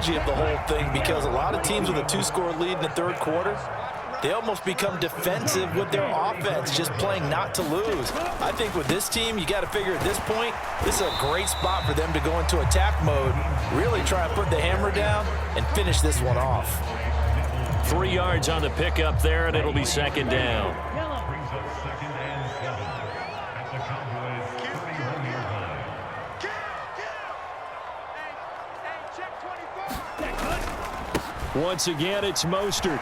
psychology of the whole thing, because a lot of teams with a 2-score lead in the third quarter, they almost become defensive with their offense, just playing not to lose. I think with this team, you got to figure at this point, this is a great spot for them to go into attack mode, really try and put the hammer down and finish this one off. 3 yards on the pickup there, and it'll be second down. Once again, it's Mostert.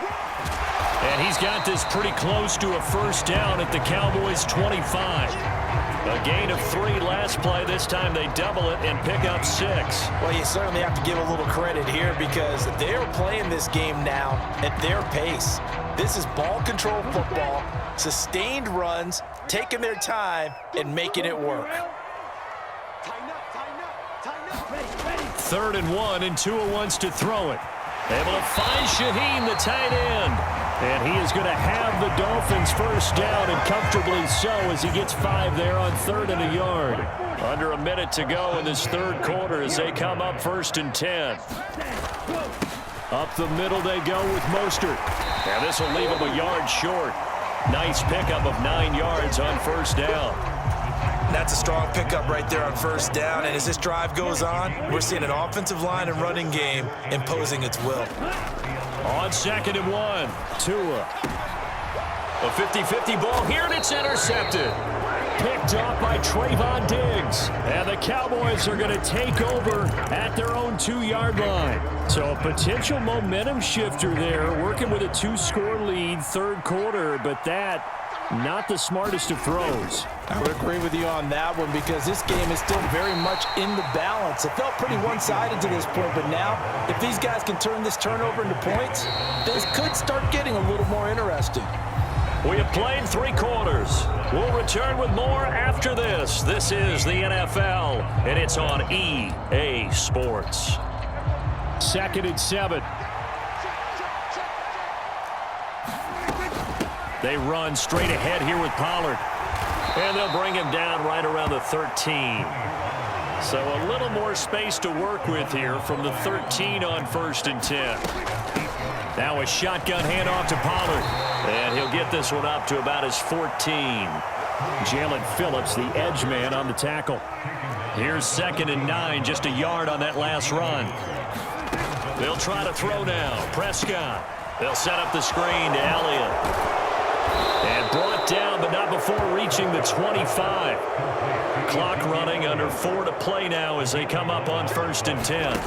And he's got this pretty close to a first down at the Cowboys' 25. A gain of 3 last play. This time they double it and pick up 6. Well, you certainly have to give a little credit here because they're playing this game now at their pace. This is ball control football, sustained runs, taking their time and making it work. 3rd and 1, and Tua wants to throw it. Able to find Shaheen, the tight end. And he is going to have the Dolphins first down, and comfortably so, as he gets 5 there on 3rd and a yard. Under a minute to go in this third quarter as they come up 1st and 10. Up the middle they go with Mostert. And this will leave him a yard short. Nice pickup of 9 yards on first down. That's a strong pickup right there on first down, and as this drive goes on, we're seeing an offensive line and running game imposing its will. On 2nd and 1, Tua. A 50-50 ball here, and it's intercepted. Picked off by Trayvon Diggs. And the Cowboys are going to take over at their own 2-yard line. So a potential momentum shifter there, working with a 2-score lead, third quarter, but that not the smartest of throws. I would agree with you on that one because this game is still very much in the balance. It felt pretty one-sided to this point, but now if these guys can turn this turnover into points, this could start getting a little more interesting. We have played 3 quarters. We'll return with more after this. This is the NFL, and it's on EA Sports. 2nd and 7. They run straight ahead here with Pollard. And they'll bring him down right around the 13. So a little more space to work with here from the 13 on 1st and 10. Now a shotgun handoff to Pollard. And he'll get this one up to about his 14. Jalen Phillips, the edge man, on the tackle. Here's 2nd and 9, just a yard on that last run. They'll try to throw now. Prescott. They'll set up the screen to Elliott. And brought down, but not before reaching the 25. Clock running under 4 to play now as they come up on 1st and 10.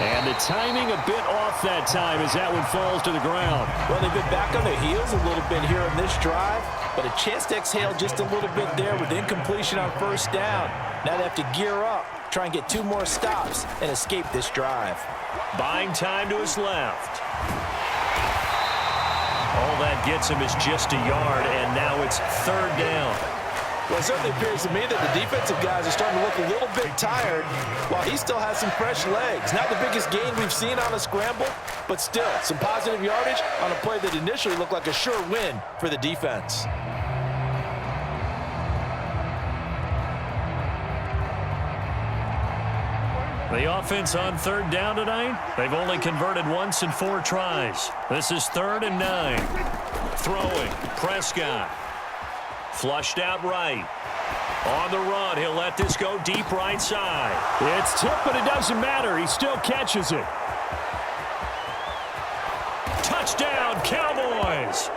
And the timing a bit off that time as that one falls to the ground. Well, they've been back on their heels a little bit here in this drive, but a chance to exhale just a little bit there with incompletion on first down. Now they have to gear up, try and get 2 more stops and escape this drive. Buying time to his left. All that gets him is just a yard, and now it's 3rd down. Well, it certainly appears to me that the defensive guys are starting to look a little bit tired while he still has some fresh legs. Not the biggest gain we've seen on a scramble, but still some positive yardage on a play that initially looked like a sure win for the defense. The offense on 3rd down tonight, they've only converted once in 4 tries. This is 3rd and 9. Throwing, Prescott. Flushed out right. On the run, he'll let this go deep right side. It's tipped, but it doesn't matter. He still catches it. Touchdown, Cowboys!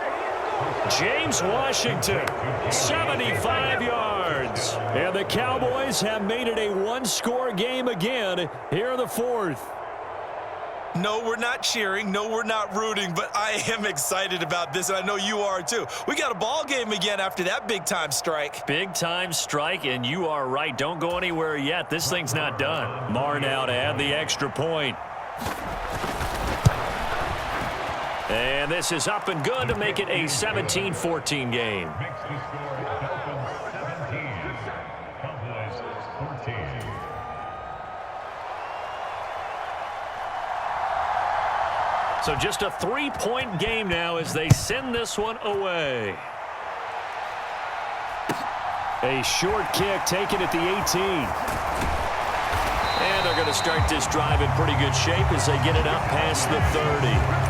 James Washington, 75 yards. And the Cowboys have made it a 1-score game again here in the 4th. No, we're not cheering. No, we're not rooting, but I am excited about this, and I know you are too. We got a ball game again after that big-time strike. Big-time strike, and you are right. Don't go anywhere yet. This thing's not done. Marr now to add the extra point. And this is up and good to make it a 17-14 game. So just a 3-point game now as they send this one away. A short kick taken at the 18. And they're going to start this drive in pretty good shape as they get it up past the 30.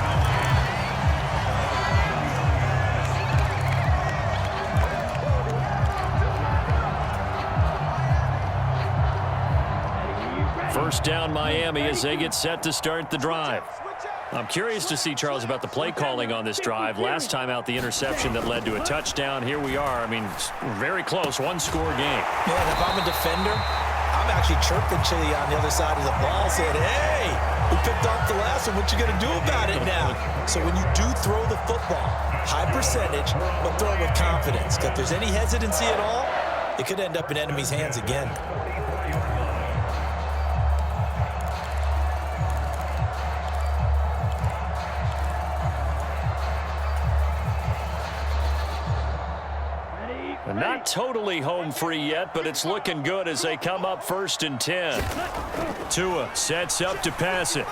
First down, Miami, as they get set to start the drive. I'm curious to see, Charles, about the play calling on this drive. Last time out, the interception that led to a touchdown. Here we are. I mean, very close, one-score game. Man, if I'm a defender, I'm actually chirping Chili on the other side of the ball, saying, hey, we picked off the last one. What you going to do about it now? So when you do throw the football, high percentage, but throw it with confidence. If there's any hesitancy at all, it could end up in enemy's hands again. Not totally home free yet, but it's looking good as they come up 1st and 10. Tua sets up to pass it.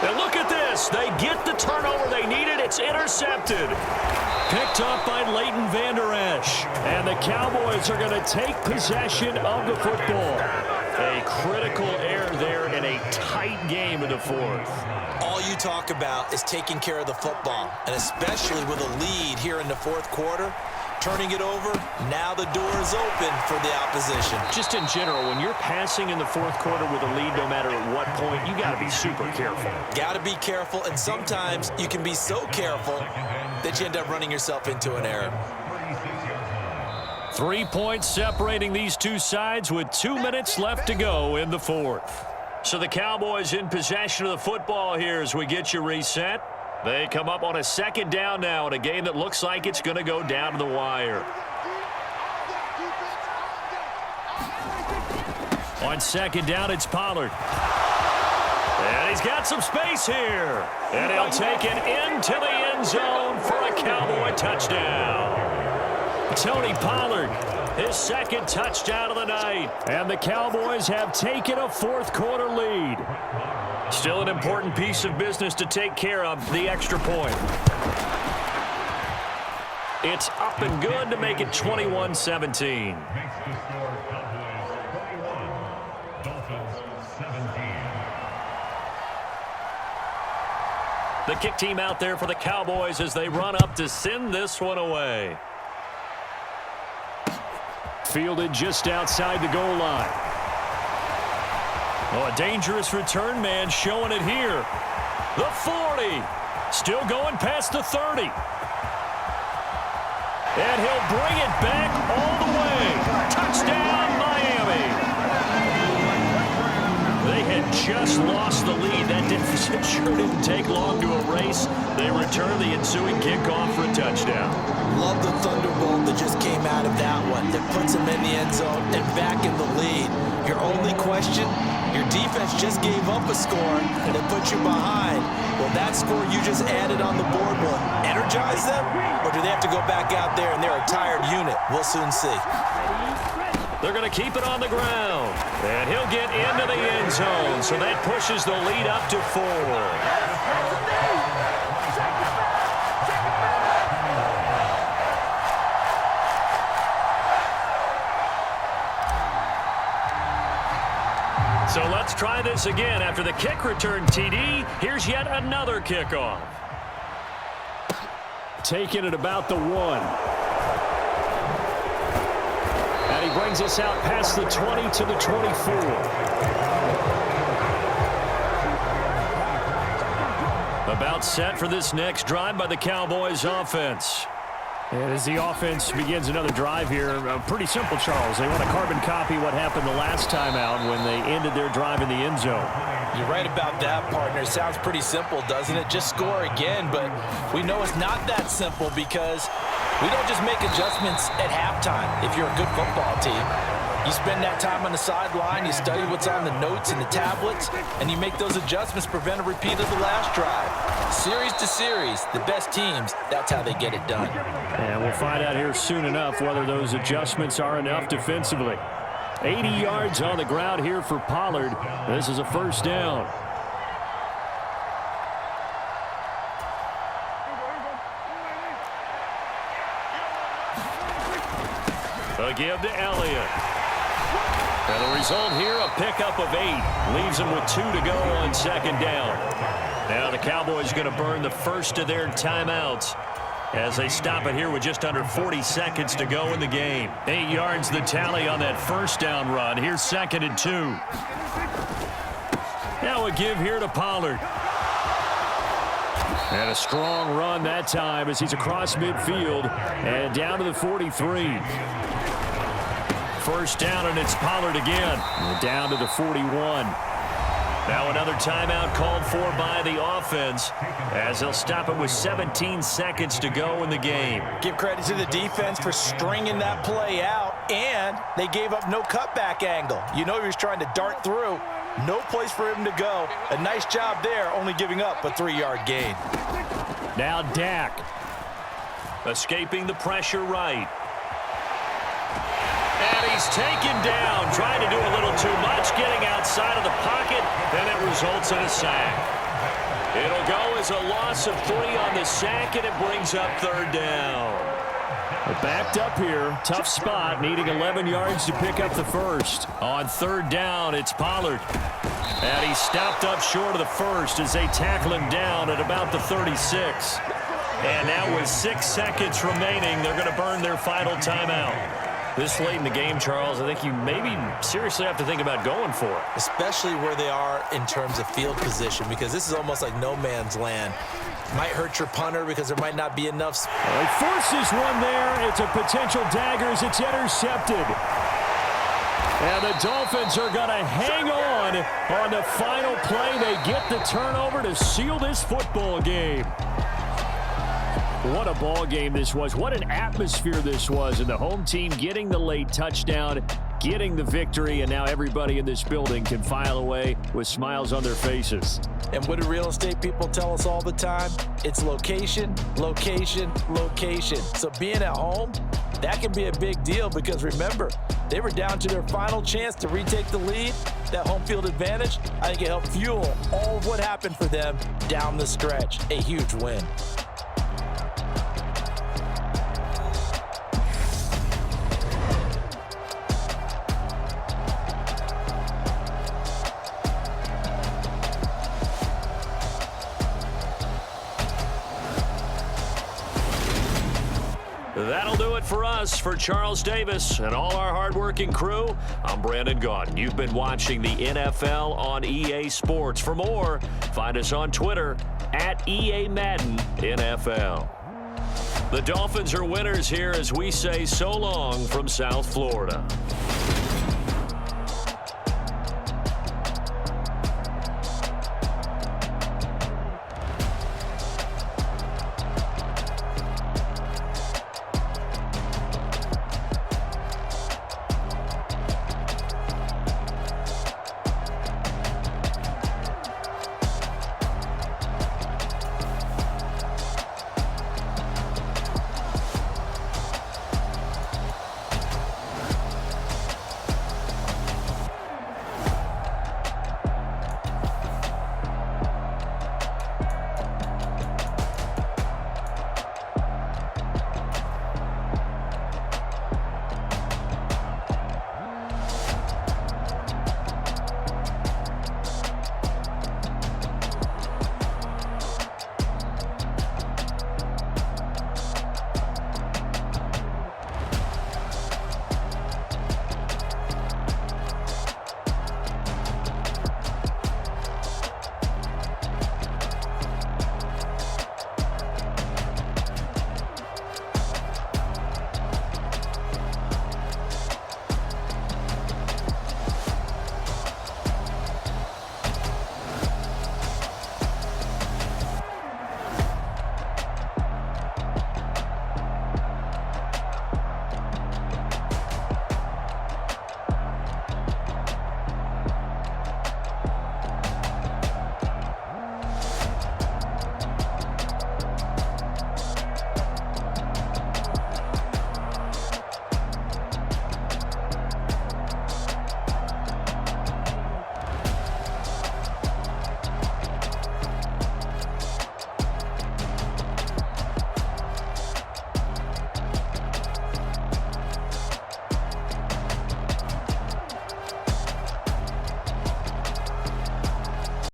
And look at this. They get the turnover they needed. It's intercepted. Picked up by Leighton Vander Esch. And the Cowboys are going to take possession of the football. A critical error there in a tight game in the 4th. All you talk about is taking care of the football, and especially with a lead here in the 4th quarter. Turning it over, now the door is open for the opposition. Just in general, when you're passing in the 4th quarter with a lead, no matter at what point, you got to be super careful. Got to be careful, and sometimes you can be so careful that you end up running yourself into an error. 3 points separating these two sides with 2 minutes left to go in the 4th. So the Cowboys in possession of the football here as we get you reset. They come up on a 2nd down now in a game that looks like it's going to go down to the wire. On 2nd down, it's Pollard. And he's got some space here. And he'll take it into the end zone for a Cowboy touchdown. Tony Pollard, his 2nd touchdown of the night. And the Cowboys have taken a 4th quarter lead. Still an important piece of business to take care of, the extra point. It's up and good to make it 21-17. The kick team out there for the Cowboys as they run up to send this one away. Fielded just outside the goal line. Oh, a dangerous return man showing it here. The 40. Still going past the 30. And he'll bring it back all the way. Touchdown, Miami. They had just lost the lead. That deficit sure didn't take long to erase. They return the ensuing kickoff for a touchdown. Love the thunderbolt that just came out of that one. That puts them in the end zone and back in the lead. Your only question, your defense just gave up a score that put you behind. Well, that score you just added on the board will energize them, or do they have to go back out there and they're a tired unit? We'll soon see. They're going to keep it on the ground. And he'll get into the end zone, so that pushes the lead up to 4. So let's try this again. After the kick return TD, here's yet another kickoff. Taking it about the 1. And he brings us out past the 20 to the 24. About set for this next drive by the Cowboys offense. And as the offense begins another drive here, pretty simple, Charles. They want to carbon copy what happened the last time out when they ended their drive in the end zone. You're right about that, partner. Sounds pretty simple, doesn't it? Just score again, but we know it's not that simple because we don't just make adjustments at halftime if you're a good football team. You spend that time on the sideline, you study what's on the notes and the tablets, and you make those adjustments, prevent a repeat of the last drive. Series to series, the best teams, that's how they get it done. And we'll find out here soon enough whether those adjustments are enough defensively. 80 yards on the ground here for Pollard. This is a 1st down. A give to Elliott. And the result here, a pickup of 8. Leaves them with 2 to go on second down. Now the Cowboys going to burn the first of their timeouts as they stop it here with just under 40 seconds to go in the game. 8 yards the tally on that first down run. Here's 2nd and 2. Now a give here to Pollard. And a strong run that time as he's across midfield and down to the 43. First down, and it's Pollard again. And down to the 41. Now another timeout called for by the offense as they'll stop it with 17 seconds to go in the game. Give credit to the defense for stringing that play out, and they gave up no cutback angle. You know he was trying to dart through. No place for him to go. A nice job there, only giving up a 3-yard gain. Now Dak. Escaping the pressure right. And he's taken down, trying to do a little too much, getting outside of the pocket, and it results in a sack. It'll go as a loss of 3 on the sack, and it brings up 3rd down. Backed up here, tough spot, needing 11 yards to pick up the first. On 3rd down, it's Pollard. And he's stopped up short of the first as they tackle him down at about the 36. And now with 6 seconds remaining, they're going to burn their final timeout. This late in the game, Charles, I think you maybe seriously have to think about going for it. Especially where they are in terms of field position, because this is almost like no man's land. Might hurt your punter because there might not be enough. He forces one there. It's a potential dagger as it's intercepted. And the Dolphins are going to hang on the final play. They get the turnover to seal this football game. What a ball game this was. What an atmosphere this was. And the home team getting the late touchdown, getting the victory, and now everybody in this building can file away with smiles on their faces. And what do real estate people tell us all the time? It's location, location, location. So being at home, that can be a big deal because remember, they were down to their final chance to retake the lead. That home field advantage, I think it helped fuel all of what happened for them down the stretch. A huge win. That'll do it for us. For Charles Davis and all our hardworking crew, I'm Brandon Gaudin. You've been watching the NFL on EA Sports. For more, find us on Twitter at EA Madden NFL. The Dolphins are winners here as we say so long from South Florida.